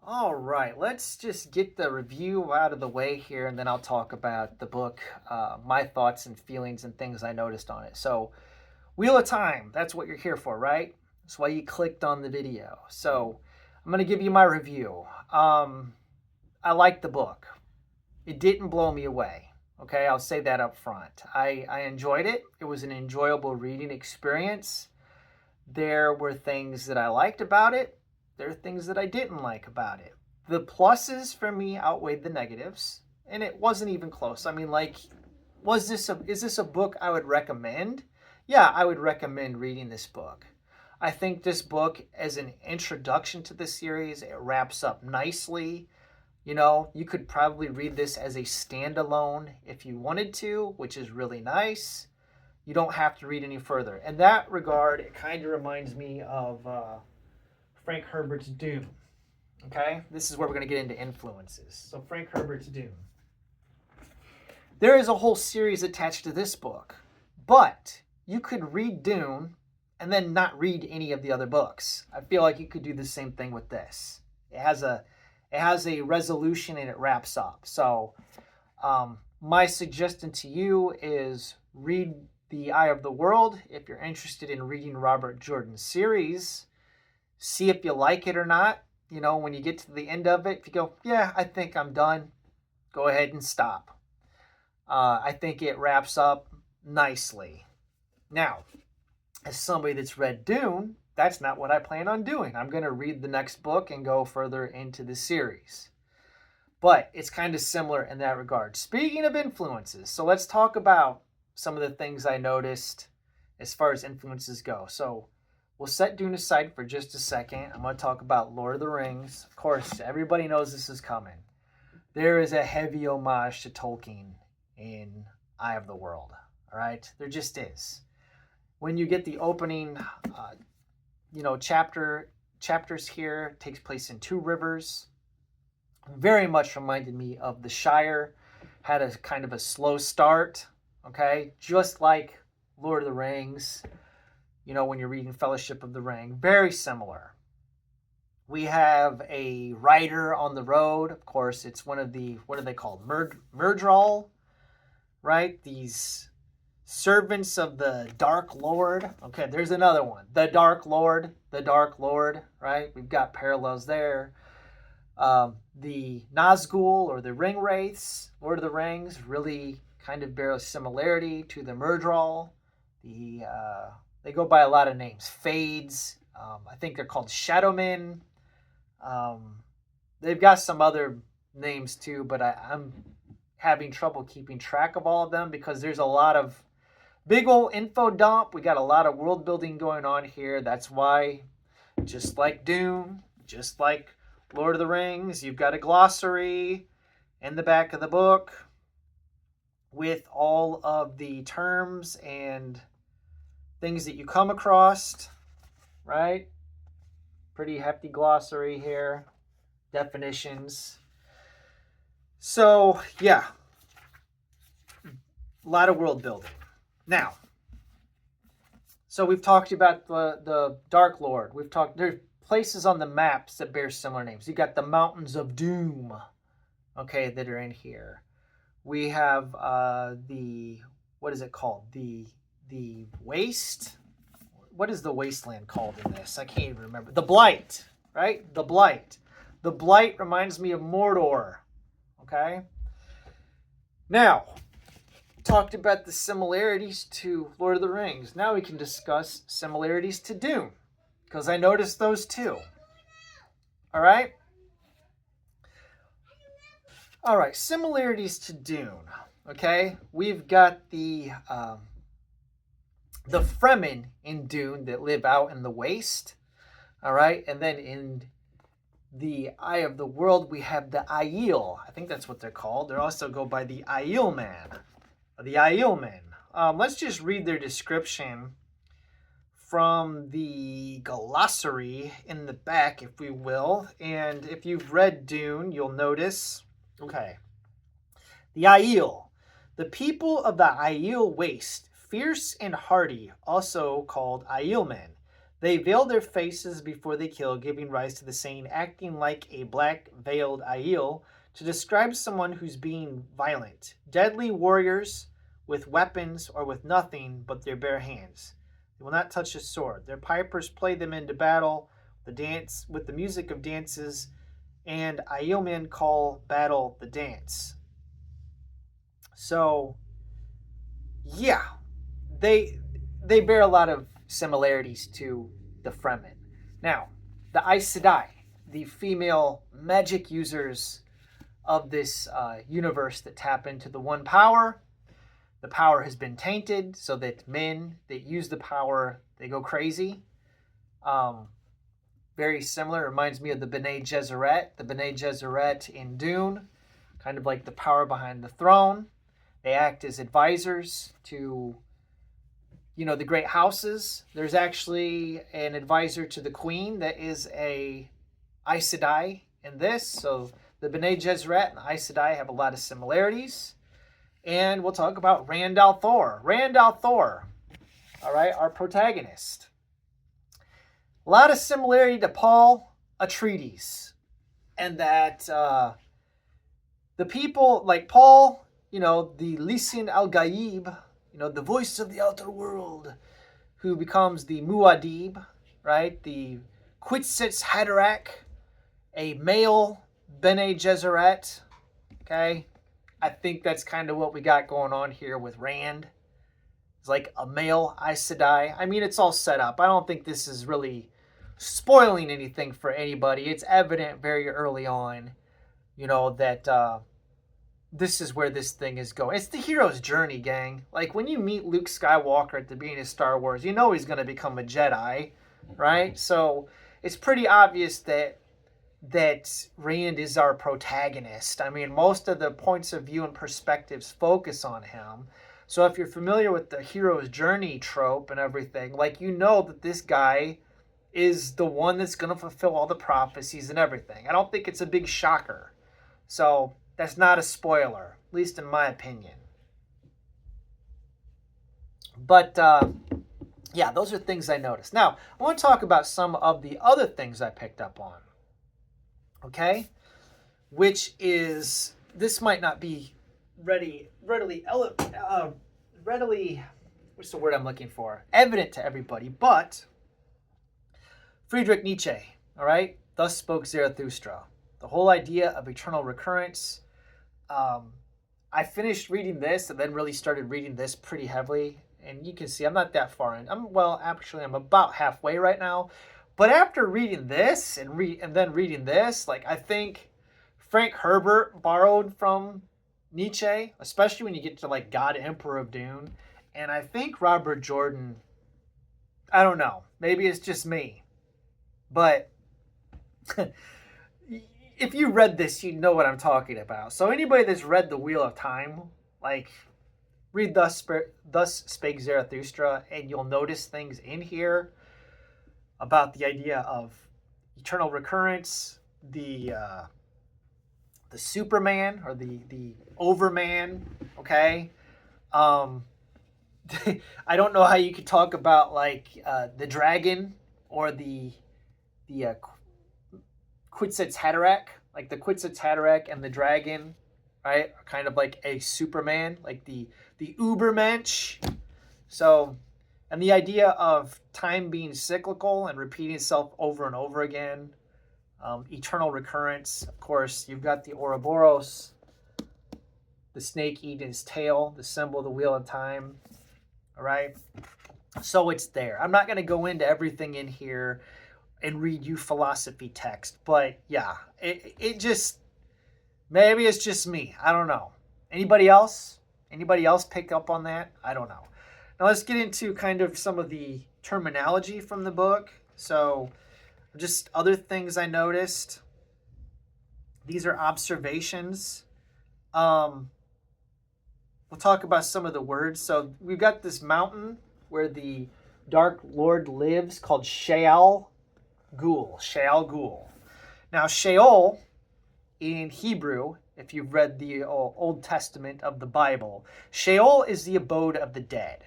All right, let's just get the review out of the way here, and then I'll talk about the book, my thoughts and feelings and things I noticed on it. So, Wheel of Time, that's what you're here for, right? That's why you clicked on the video. So, I'm going to give you my review. I liked the book. It didn't blow me away. Okay, I'll say that up front. I enjoyed it. It was an enjoyable reading experience. There were things that I liked about it. There are things that I didn't like about it. The pluses for me outweighed the negatives, and it wasn't even close. I mean, like, is this a book I would recommend? Yeah, I would recommend reading this book. I think this book, as an introduction to the series, it wraps up nicely. You know, you could probably read this as a standalone if you wanted to, which is really nice. You don't have to read any further. In that regard, it kind of reminds me of Frank Herbert's Dune. Okay, this is where we're going to get into influences. So, Frank Herbert's Dune. There is a whole series attached to this book, but you could read Dune and then not read any of the other books. I feel like you could do the same thing with this. It has a resolution and it wraps up. So, my suggestion to you is read The Eye of the World if you're interested in reading Robert Jordan's series. See if you like it or not. You know, when you get to the end of it, if you go, yeah, I think I'm done, go ahead and stop. I think it wraps up nicely. Now, as somebody that's read Dune, that's not what I plan on doing. I'm going to read the next book and go further into the series. But it's kind of similar in that regard. Speaking of influences, so let's talk about some of the things I noticed as far as influences go. So we'll set Dune aside for just a second. I'm going to talk about Lord of the Rings. Of course, everybody knows this is coming. There is a heavy homage to Tolkien in Eye of the World. All right? There just is. When you get the opening, chapters here, takes place in Two Rivers. Very much reminded me of The Shire. Had a kind of a slow start, okay? Just like Lord of the Rings, when you're reading Fellowship of the Ring. Very similar. We have a rider on the road. Of course, it's one of the, what are they called? Myrddraal, right? These servants of the Dark Lord. Okay, there's another one. The Dark Lord, right? We've got parallels there. The Nazgul or the Ring Wraiths, Lord of the Rings, really kind of bear a similarity to the Myrddraal. They go by a lot of names. Fades. I think they're called Shadowmen. They've got some other names too, but I'm having trouble keeping track of all of them because there's a lot of big old info dump. We got a lot of world building going on here. That's why, just like Dune, just like Lord of the Rings, you've got a glossary in the back of the book with all of the terms and things that you come across, right? Pretty hefty glossary here, definitions. So, yeah, a lot of world building. Now, so we've talked about the Dark Lord. There's places on the maps that bear similar names. You got the Mountains of Doom, okay, that are in here. We have what is it called? The Waste. What is the wasteland called in this? I can't even remember. The Blight, right? The Blight. The Blight reminds me of Mordor, okay? Now, talked about the similarities to Lord of the Rings. Now we can discuss similarities to Dune, because I noticed those too. All right? All right, similarities to Dune, okay? We've got the Fremen in Dune that live out in the waste, all right? And then in the Eye of the World, we have the Aiel. I think that's what they're called. They also go by the Aielmen. The Aielmen. Let's just read their description from the glossary in the back, if we will. And if you've read Dune, you'll notice, okay, the Aiel. The people of the Aiel Waste, fierce and hardy, also called Aielmen. They veil their faces before they kill, giving rise to the saying, acting like a black-veiled Aiel, to describe someone who's being violent. Deadly warriors with weapons or with nothing but their bare hands. They will not touch a sword. Their pipers play them into battle, the dance with the music of dances, and Aielmen call battle the dance. So, yeah, they bear a lot of similarities to the Fremen. Now, the Aes Sedai, the female magic users of this universe that tap into the one power. The power has been tainted so that men that use the power, they go crazy. Very similar, reminds me of the Bene Gesserit. The Bene Gesserit in Dune, kind of like the power behind the throne. They act as advisors to, the great houses. There's actually an advisor to the queen that is a Aes Sedai in this. So the Bene Gesserit and the Aes Sedai have a lot of similarities. And we'll talk about Rand al'Thor. Rand al'Thor, all right, our protagonist. A lot of similarity to Paul Atreides. And that the people like Paul, the Lysan al-Gaib, the voice of the outer world, who becomes the Muad'Dib, right? The Kwisatz Haderach, a male Bene Gesserit, okay? I think that's kind of what we got going on here with Rand. It's like a male Aes Sedai. I mean, it's all set up. I don't think this is really spoiling anything for anybody. It's evident very early on, that this is where this thing is going. It's the hero's journey, gang. Like, when you meet Luke Skywalker at the beginning of Star Wars, you know he's going to become a Jedi, right? So it's pretty obvious that Rand is our protagonist. I mean, most of the points of view and perspectives focus on him. So if you're familiar with the hero's journey trope and everything, like, that this guy is the one that's going to fulfill all the prophecies and everything. I don't think it's a big shocker. So that's not a spoiler, at least in my opinion. But, yeah, those are things I noticed. Now, I want to talk about some of the other things I picked up on. Okay? Which is, this might not be readily, what's the word I'm looking for? Evident to everybody, but Friedrich Nietzsche, all right? Thus spoke Zarathustra. The whole idea of eternal recurrence. I finished reading this and then really started reading this pretty heavily. And you can see I'm not that far in. I'm about halfway right now. But after reading this and then reading this, like, I think Frank Herbert borrowed from Nietzsche, especially when you get to like God Emperor of Dune. And I think Robert Jordan, I don't know, maybe it's just me, but if you read this, you know what I'm talking about. So anybody that's read The Wheel of Time, like, read Thus Spake Zarathustra, and you'll notice things in here about the idea of eternal recurrence, the Superman or the Overman, okay? I don't know how you could talk about like the dragon or the Kwisatz Haderach, like the Kwisatz Haderach and the dragon, right? Are kind of like a Superman, like the Ubermensch. So, and the idea of time being cyclical and repeating itself over and over again. Eternal recurrence. Of course, you've got the Ouroboros, the snake eating his tail, the symbol of the wheel of time. All right. So it's there. I'm not going to go into everything in here and read you philosophy text, but yeah, it just, maybe it's just me. I don't know. Anybody else? Anybody else pick up on that? I don't know. Now let's get into kind of some of the terminology from the book. So just other things I noticed. These are observations. We'll talk about some of the words. So we've got this mountain where the Dark Lord lives called Sheol Ghul. Sheol Ghul. Now Sheol in Hebrew, if you've read the Old Testament of the Bible, Sheol is the abode of the dead.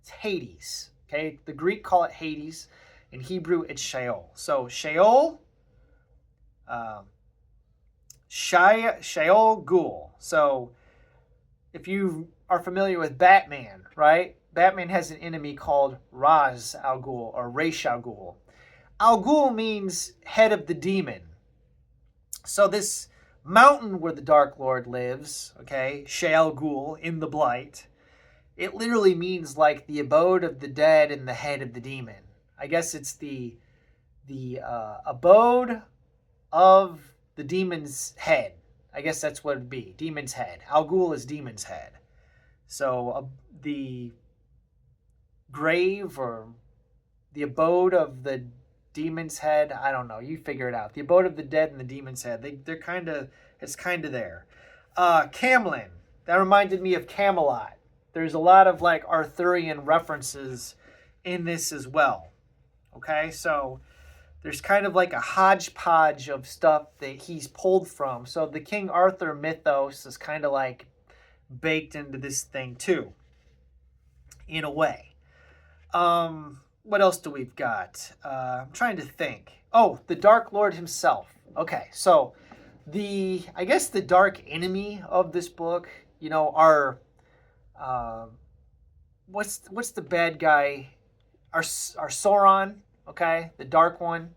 It's Hades. Okay, the Greek call it Hades. In Hebrew, it's Sheol. So Sheol, uh, Sheol Ghoul. So if you are familiar with Batman, right? Batman has an enemy called Ra's al Ghul or Ra's al Ghul. Al Ghul means head of the demon. So this mountain where the Dark Lord lives, okay, Sheol Ghul in the Blight, it literally means like the abode of the dead and the head of the demon. I guess it's the abode of the demon's head. I guess that's what it'd be. Demon's head. Al Ghul is demon's head. So the grave or the abode of the demon's head. I don't know. You figure it out. The abode of the dead and the demon's head. They're kind of, it's kind of there. Camlin. That reminded me of Camelot. There's a lot of like Arthurian references in this as well. Okay, so there's kind of like a hodgepodge of stuff that he's pulled from. So the King Arthur mythos is kind of like baked into this thing too, in a way. What else do we've got? I'm trying to think. Oh, the Dark Lord himself. Okay, so I guess the dark enemy of this book, are what's the bad guy? Our Sauron, okay, the dark one.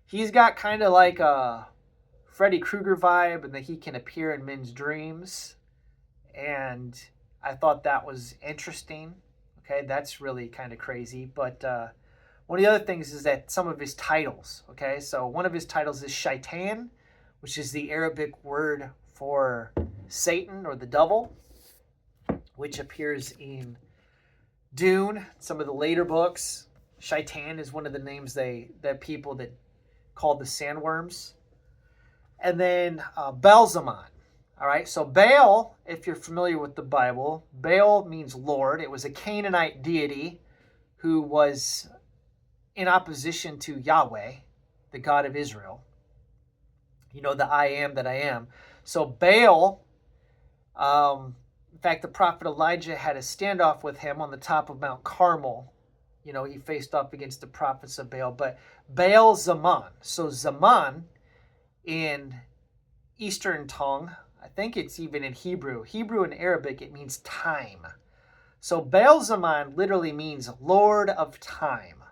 He's got kind of like a Freddy Krueger vibe, and that he can appear in men's dreams. And I thought that was interesting. Okay, that's really kind of crazy. But one of the other things is that some of his titles, okay, so one of his titles is Shaitan, which is the Arabic word for Satan or the devil, which appears in Dune, some of the later books. Shaitan is one of the names that people that called the sandworms. And then Baal-Zaman. All right, so Baal, if you're familiar with the Bible, Baal means Lord. It was a Canaanite deity who was in opposition to Yahweh, the God of Israel. The I am that I am. So Baal, in fact, the prophet Elijah had a standoff with him on the top of Mount Carmel. He faced off against the prophets of Baal. But Baal-Zaman. So Zaman in Eastern tongue, I think it's even in Hebrew. Hebrew and Arabic, it means time. So Baal-Zaman literally means Lord of Time.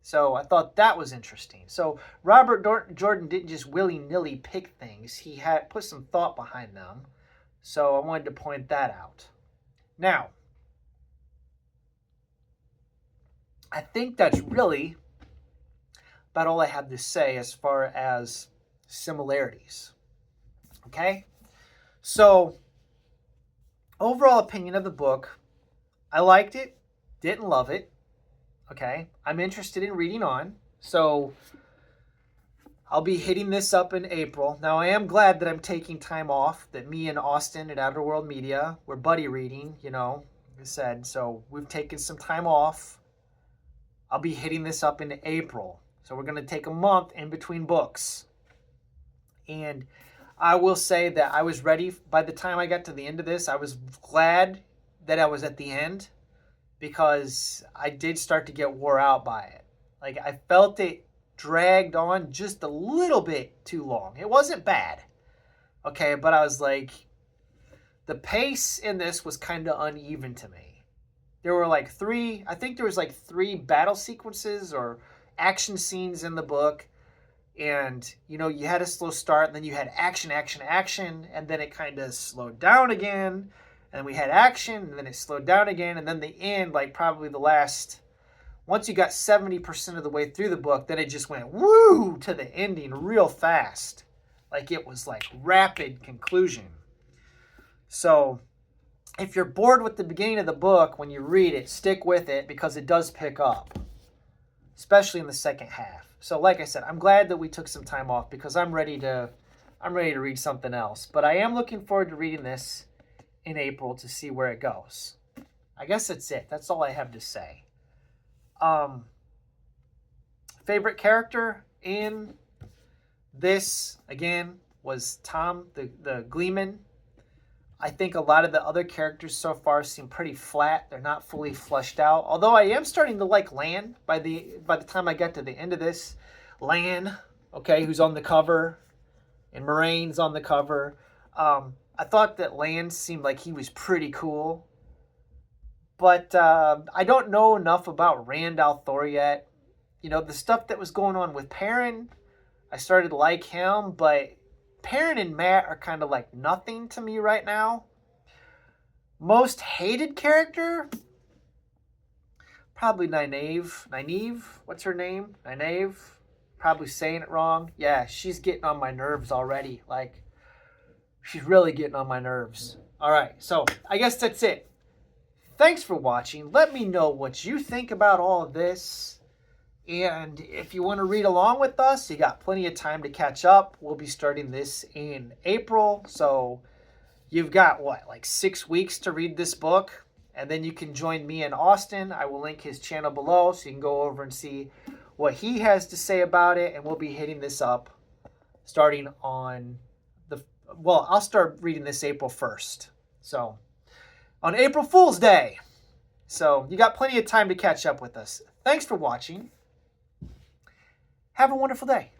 So I thought that was interesting. So Robert Jordan didn't just willy-nilly pick things. He had put some thought behind them. So I wanted to point that out. Now, I think that's really about all I have to say as far as similarities. Okay? So, overall opinion of the book, I liked it, didn't love it. Okay? I'm interested in reading on. So, I'll be hitting this up in April. Now, I am glad that I'm taking time off, that me and Austin at Outer World Media, we're buddy reading, like I said. So, we've taken some time off. I'll be hitting this up in April. So, we're going to take a month in between books. And I will say that I was ready. By the time I got to the end of this, I was glad that I was at the end, because I did start to get wore out by it. Like, I felt it dragged on just a little bit too long. It wasn't bad, okay, but I was like, the pace in this was kind of uneven to me. There were like three battle sequences or action scenes in the book. And, you had a slow start, and then you had action, and then it kind of slowed down again. And we had action, and then it slowed down again. And then the end, like probably the last, once you got 70% of the way through the book, then it just went woo to the ending real fast. Like it was like rapid conclusion. So if you're bored with the beginning of the book, when you read it, stick with it, because it does pick up, especially in the second half. So like I said, I'm glad that we took some time off, because I'm ready to read something else. But I am looking forward to reading this in April to see where it goes. I guess that's it. That's all I have to say. Favorite character in this, again, was Tom, the Gleeman. I think a lot of the other characters so far seem pretty flat. They're not fully fleshed out. Although I am starting to like Lan by the time I get to the end of this. Lan, okay, who's on the cover, and Moraine's on the cover. I thought that Lan seemed like he was pretty cool. But I don't know enough about Rand al'Thor yet. You know, the stuff that was going on with Perrin, I started to like him, but Perrin and Mat are kind of like nothing to me right now. Most hated character? Probably Nynaeve. Nynaeve? What's her name? Nynaeve? Probably saying it wrong. Yeah, she's getting on my nerves already. Like, she's really getting on my nerves. All right, so I guess that's it. Thanks for watching. Let me know what you think about all of this. And if you want to read along with us, you got plenty of time to catch up. We'll be starting this in April. So you've got, what, like 6 weeks to read this book? And then you can join me in Austin. I will link his channel below so you can go over and see what he has to say about it. And we'll be hitting this up starting on I'll start reading this April 1st. So on April Fool's Day. So you got plenty of time to catch up with us. Thanks for watching. Have a wonderful day.